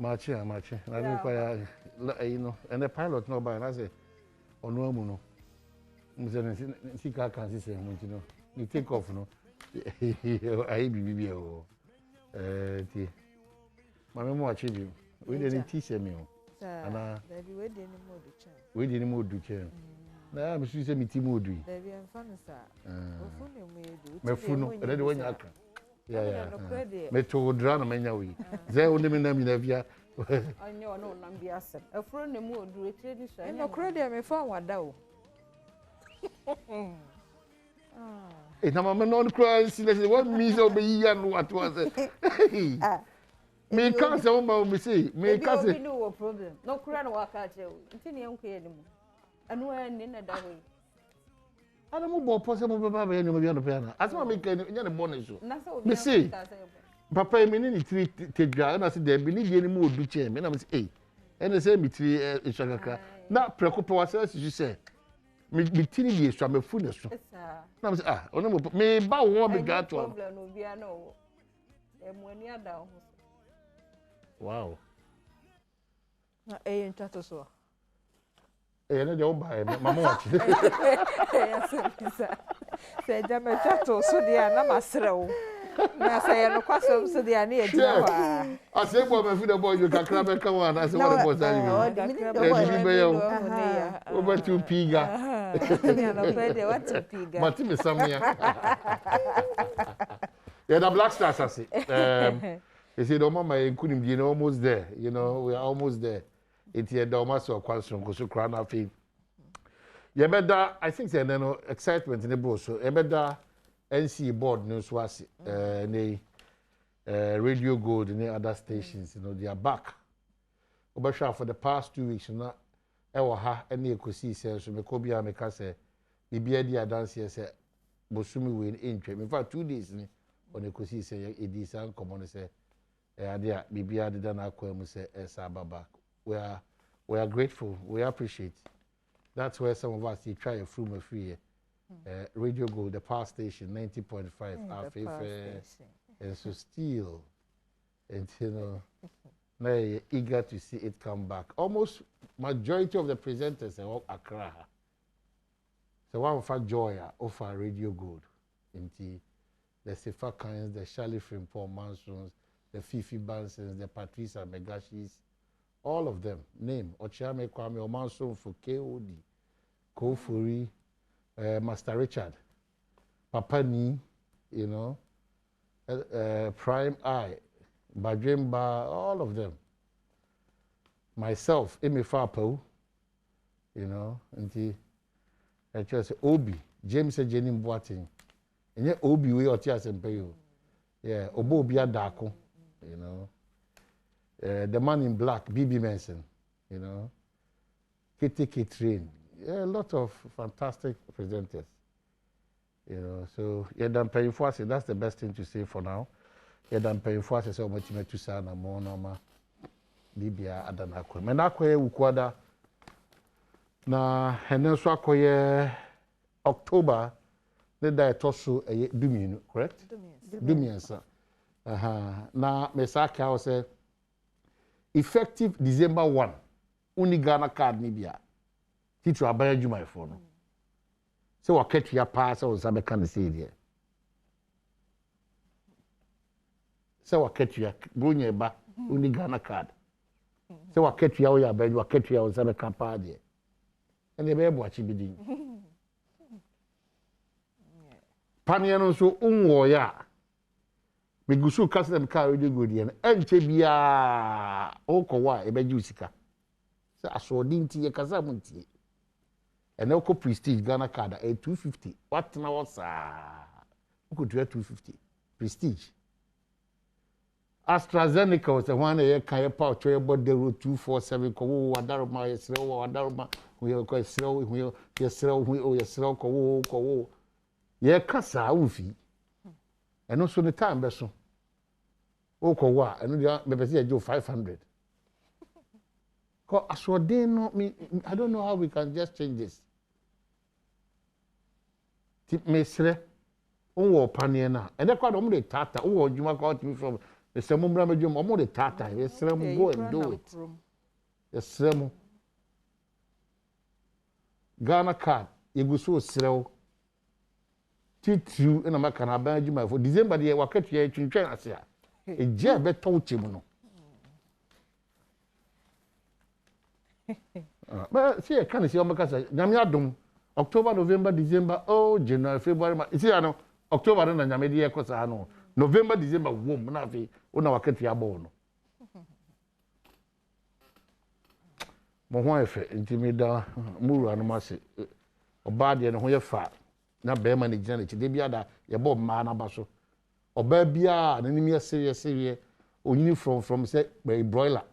Machi. I don't quite, you know, and the pilot no by, and I say, or no mono. See, I can't say, you know, you take off, no. I be my memo watching you. We didn't teach me. And we didn't move to chair. Now I'm sure me Timothy. Baby, I'm fun, sir. Mefuno, and then when you can. Yeah. Metro drama, many. There only me name in Avia. I know no Nambias. A friend and more do a tradition. And no credit, I may find one down. It's not my non cries. What means of me and what was it? Me can't say, me say, me can't say. No problem. No crown walk out you. It's in young anymore. And when in a day. I don't know possible Papa any of the piano. As I make any bonus. Me say, Papa, I mean, take ground. I said, there be any more do chain. And I was 8. And the same between a shagaka. Not preoccupy as you say. Me tini years from a fullness. I was me bow one got to. Wow. In Tatoso. And don't buy Mamma. Said them a tato, so they are not my throw. I say, no custom, so they are near. I say, well, my food boy, you can grab a come on. I said, what was that? Over to Piga. What to Piga? Martin, some here. Yeah, the Black Stars, I say. They said, oh, Mama, couldn't be almost there. You know, we are almost there. It's here, Domas or Quantum, because you crown our feet. Yeah, but I think there's no excitement in the boat. So, better NC board news was Radio Gold and other stations. You know, they are back. But for the past 2 weeks, you know, any could see, so Mekobia Meka say, Bibi dance here, say, Bosumi win in. In fact, 2 days on the could see, say, it is uncommon, say, Bibi didn't acquire, say, Sababa. We are grateful. We appreciate. That's where some of us try a fruit free. Radio Go, the power station, 90.5, our favorite, and so still, and you know, now you're eager to see it come back. Almost majority of the presenters are all Accra. So one of our joy of our Radio Gold, the Sefa Kines, the Charlie Frimpong Mansons, the Fifi Bansons, the Patricia Megashis. All of them, name, Ochiame Kwame Omanson for KOD, Kofuri, Master Richard, Papani, you know, Prime Eye, Bajimba, all of them. Myself, Emi Fapo, you know, and I just Obi, James Jenny Boating, and yet Obi, we are Tias and Payo. Yeah, Obo Bia Dako, you know. The man in black, BB Manson, you know, KTK Train, yeah, a lot of fantastic presenters, you know. So, yeah, done paying for us. That's the best thing to say for now. Yeah, done paying for us. So much to say na more normal. Bibia adanakwe. Menakwe ukwada na henenso akoye October. The day tosu duminu, correct? Dumiensa. Na mesaka o say. Effective December 1, only Ghana card Nibia. Teacher Abaya Juma phone. So I catch your pass or some kind of say there. So I catch your Brunia ba only Ghana card. So I catch your bed, you catch your some campard there. And the baby watching bidding. Paniano so unwoya. Me gusu kasem ka radio go die enche bia okowa e beju sika se asodi nti ye kasa munti e na ko prestige Ghana card a 250 what na what ko 250 prestige AstraZeneca was the one ye kan ye pa otwe body 247 ko wo wadaroma ye sere wo wadaroma wo ko sere wo ye sere wo ye sere ko wo ye kasa ufi. And also the time beso. Okowa, and maybe say you 500. Cause aswade me, I don't know how we can just change this. Tip mesre, unwo panie na. And that kwado mo de tata, unwo juma ko timi from Ese mo mbra medwom omo de tata yesrem go and do it. Yesrem Ghana card yeguso srew titru na maka na ban adwuma fo December de wakatu ya twintwan ase a eje beto chem no but see I can see omaka say nyame adom October November December oh January February see ano October na nyame de ekosa no November December wom na afi una wakatu ya bo no mo ho efe intimida muru anumase oba de no ho ye fa na be ma ne gina ne chide bia da ye bo ma na ba so oba bia na nim ye serious onyini from say broiler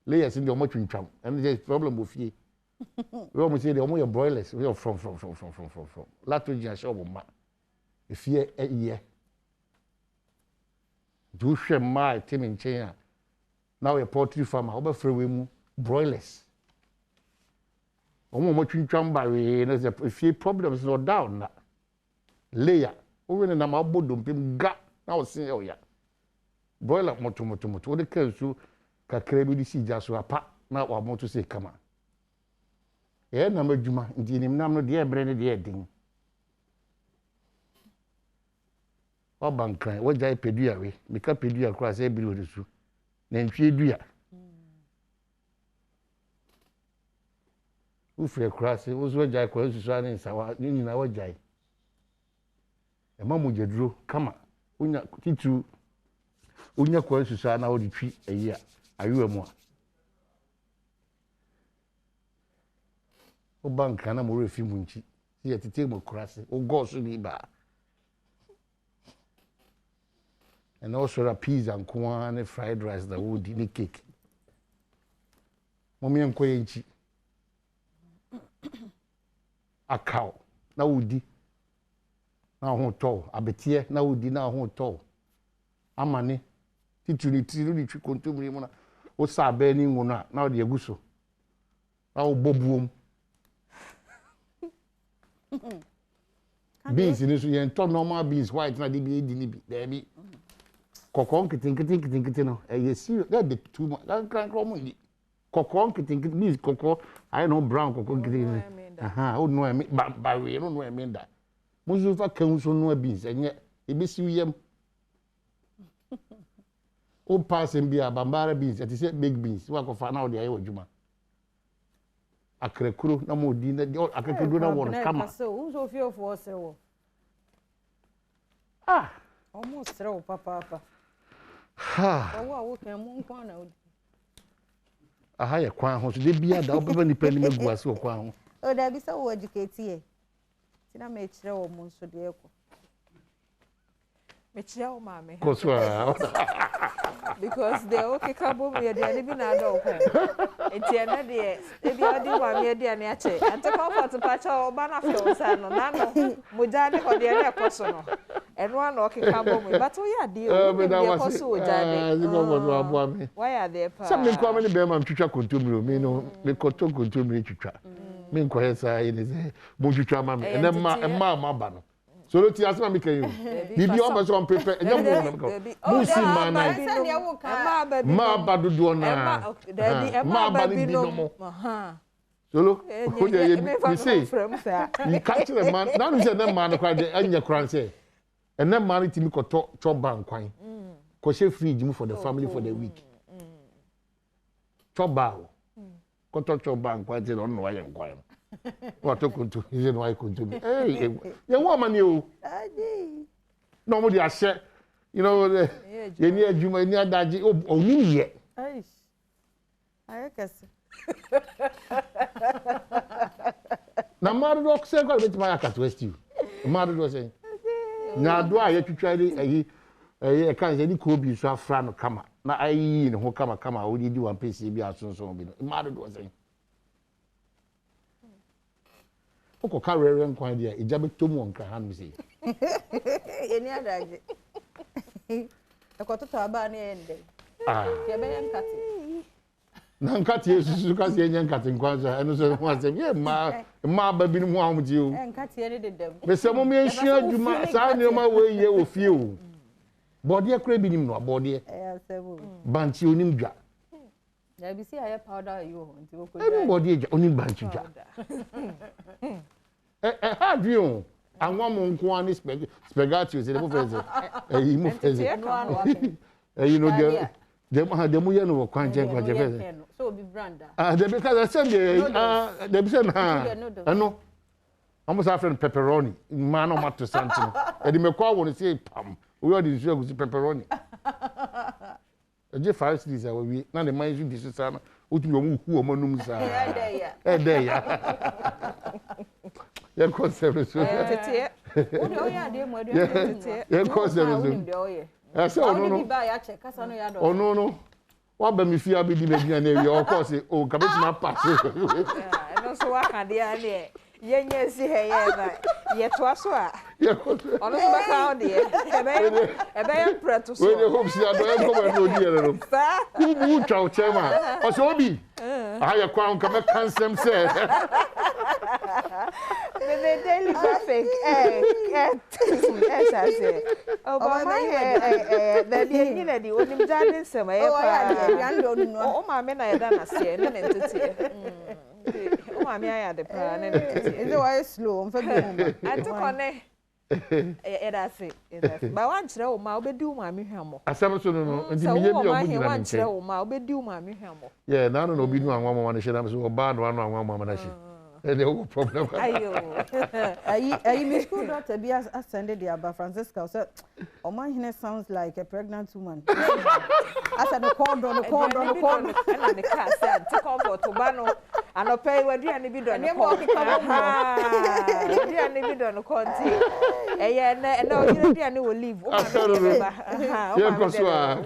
layers in the omo twintwam and there is problem of ye we omo say the omo ye broilers we from latogia show ma if ye ye do hwe ma timi nchen a now a poultry farmer oba free we mu broilers omo twintwam ba we no say if ye problems no down na layer owe na ma bodom pem ga na o sin ya broiler moto o de kansu kakra bi di si ja so apa na wa moto se kama na madwuma ndi nim nam no de ebre ne de edin o bankan wo jai pedua we meka pedua kra se bi wo su na ntwe dua ufre kra se wo so jai kwa su ani sawa ni na wo jai mamu jedro kama unya titu unya kwa susa na odi twi eyi ayu mu a o banka na mo refi mu nchi ye tete mo krase o go so ni ba and also a pizza and corn and fried rice that would ni cake mo mi enko ye nchi akao na wudi na ho to abetie na wodi na ho to amane tituni tiri twi kontomri mu na o sa ba ni ngu na o de aguso na o bobuom beans ni so yen to normal beans white na de bi edi ni bi there bi kokon kitin no ye serious that be too much that crank mo ni kokon kitin beans kokon I know brown kokon kitin o no emi ba we no emi da muzu fa kanso no beans enye ebesi uyem o pass mbia bambara beans ati say big beans wa ko fa na o de aye wajuma akrekuro na mo di na akrekuro na won kama so unzo fio fo sewo almost sewo papa wo kan mo nkwa na o aha ye kwan ho so de bia da obeba ni pani magu ase o kwan ho o da bi so wo educate ye tina me kire wo mo nso de eko me kire wo ma me ko so because they okay kabo me de ani bi na do ko enti na de e bi odi wa me de ani ache ante comfort pacha oba na fe o sa no na no mo jade ko de na ekoso no eno ana okay kabo me but o ya de o me de ekoso o jade ni go mo abo ami why are they pa some me kwa me be ma twitwa kontomiro me no me koto kontomiro twitwa me nko hesa ni se mo twitwa ma me ene ma ba no so lo ti asema mi kan you bibi o be so on prepare enye mo na ko mo si ma na ma ba dodo na ma ba ni bi no mo so lo ko de ye mi say you catch the man na no say na man no kwa de anya kran say ene man ti mi ko to choba nkwan ko she fridge mu for the family for the week choba ko to choba nkwan ti no no wa ye nkwan what to kuntu is no I kuntu eh ye wo mani o no mo di ase you know ye ni adwuma ni adaji oni ye aye kase na madu do se ko beti ma yakatu west you madu do se na do a ye twitwa ri e kan se ni ko bi so afra no kama na ayi ne ho kama o di one piece bi asonson bi no madu do se oko karere nkwan dia ejabe tomu nka han mi sei eni adaje ekoto aba na ende ke be nkati na nkati esusu ka se nkati nkwan so eno so ho asem ye ma ba bi mu ahom ji o nkati ene dedem be se mo me nhia adwuma saa ne ma we ye ofie o body kura bi nim no body sebo banchi onim dwa ya bi si aye powder you nti wo ko everybody dwa onim banchi dwa ha dwi anwa mo nko ani spaghetti o se mo feze eyi mo feze you know dem ye no kwanje feze so be branda the because I said the be say na no almost after pepperoni man no matter something e di me kwa won say pam we all the sugar go pepperoni je 5 cities we na the man you this sana otumi omu hu omo num sa dey ya ya concept so tete o ya de mo aduan tete ya concept so I say oh no wa ba mi fi abedi me dia na wi o course o ka beti na pass no so wa ka dia ne yenye si he ye na ye to aso a ono ba ka o de e be ya preto so we dey hope see ado en come no di ere no who twa o chema o so obi aya kwa nka me kansem say the Daily Graphic Obama the you know the onim jardin sem e pa o ma me na ye da na se ne ntete o ma me aya de pra ne ntete is it why slow on fa bi mo anti kone e da se ba wan kire o ma obedi o ma me hwamo asem so no ndi mi ye bi o mu nyina wan kire o ma obedi o ma me hwamo yeah na no obi nu anwa mama na she na so oba no anwa mama na she no problem. Ayo, my school daughter be ascended the Abba Francisca. So, oh my, he sounds like a pregnant woman. I said, the corn. And the car said, to come for Tobano, and I'll pay what you and be done. What you and be done, Conti. And no, you will leave.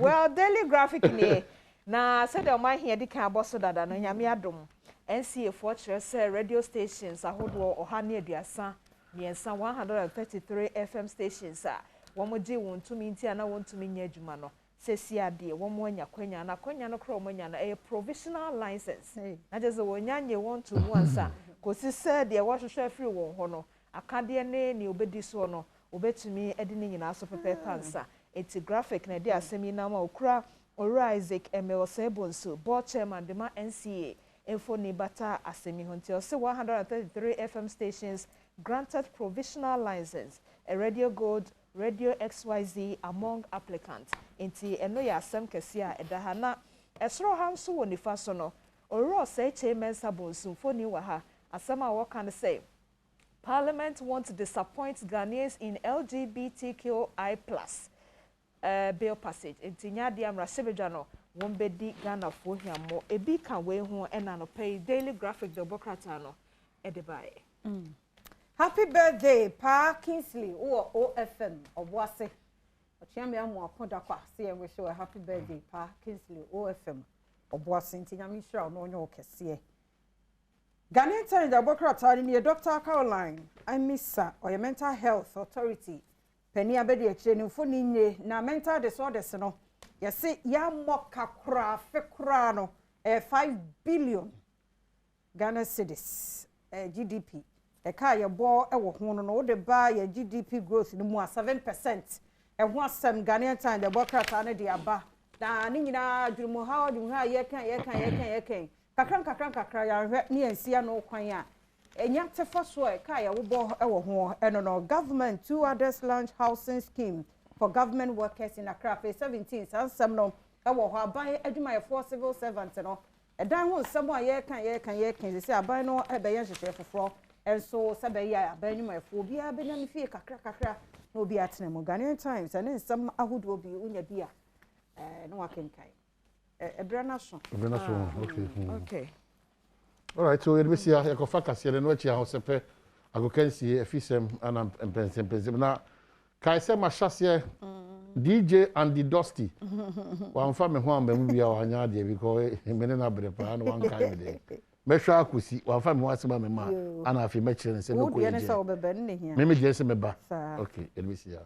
Well, Daily Graphic in here. Now, said, oh my, here the car boss that and Yamiadum. NCA Fortress radio stations ahodo ohane aduasa miensa 133 FM stations a womoje wontumi ntia na wontumi nya adwuma no sesi ade womo anya kwanya na kwanya no kro wonya na provisional license na je se wonyanye want to once kosi se de wohwehwe free won ho no akade ne obedi so no obetumi edi ne nyina so pepe pansa eti graphic na de asemi na ma okura Ora Isaac Emelsebonso board chairman de ma NCA Info Nibata Asemi Honti say 133 FM stations granted provisional license, a Radio Gold, Radio XYZ among applicants. Inti eno ya asem kesia edahana esro hanso woni faso no. Oro say chairman Sabonso foni waha asema wakan say Parliament wants to disappoint Ghanaians in LGBTQI+ bill passage. Inti nyadi amrasebejano wombedi Ghana for hiamo ebi kan we ho ena no pay Daily Graphic the Bokrata no edebae. Happy birthday Pa Kingsley o OFM obwase. Ochiame amu akoda kwa se we show a happy birthday Pa Kingsley OFM obwase nti nyame hira no onye okese. Ghanaian Times the Bokrata ni Dr. Caroline Amisa or mental health authority Penny abedi akire ni fo ni nye na mental disorders no yesi ya moka kura fe kura no 5 billion Ghana cedis GDP ka ye bo wo ho no de ba ye GDP growth no mu 7% ho asem Ghanaian Times the Bokrata na de aba na ni nyina adwumu ha ye kan kakran ya hwe ni ansia no kwan a enya tefa so ka ye wo bo wo ho eno no government 2 others launch housing scheme for government workers in Accra 17 sansam no wo ho aban adwuma ye for civil servants no edan ho nsam a ye kan se aban no ebe ye hwehwe foforo enso sabe ya aban nyuma ye fo bia be nyam fie kakra no bi atene mo Ghanaian Times and nsam ahodo bi unya bia no wakenkai Ebrana so okay all right so we see ya ko fakasi le no chi a sepe agokansi efisem ana empensem na kai se ma chase DJ and the Dusty wan fa me ho amba mu bia wa nya de because me ne na bre pa no wan kai de me hwa akosi wan fa me ho asema me ma ana afi me kire se me ko ye me me je se me ba okay let me see ya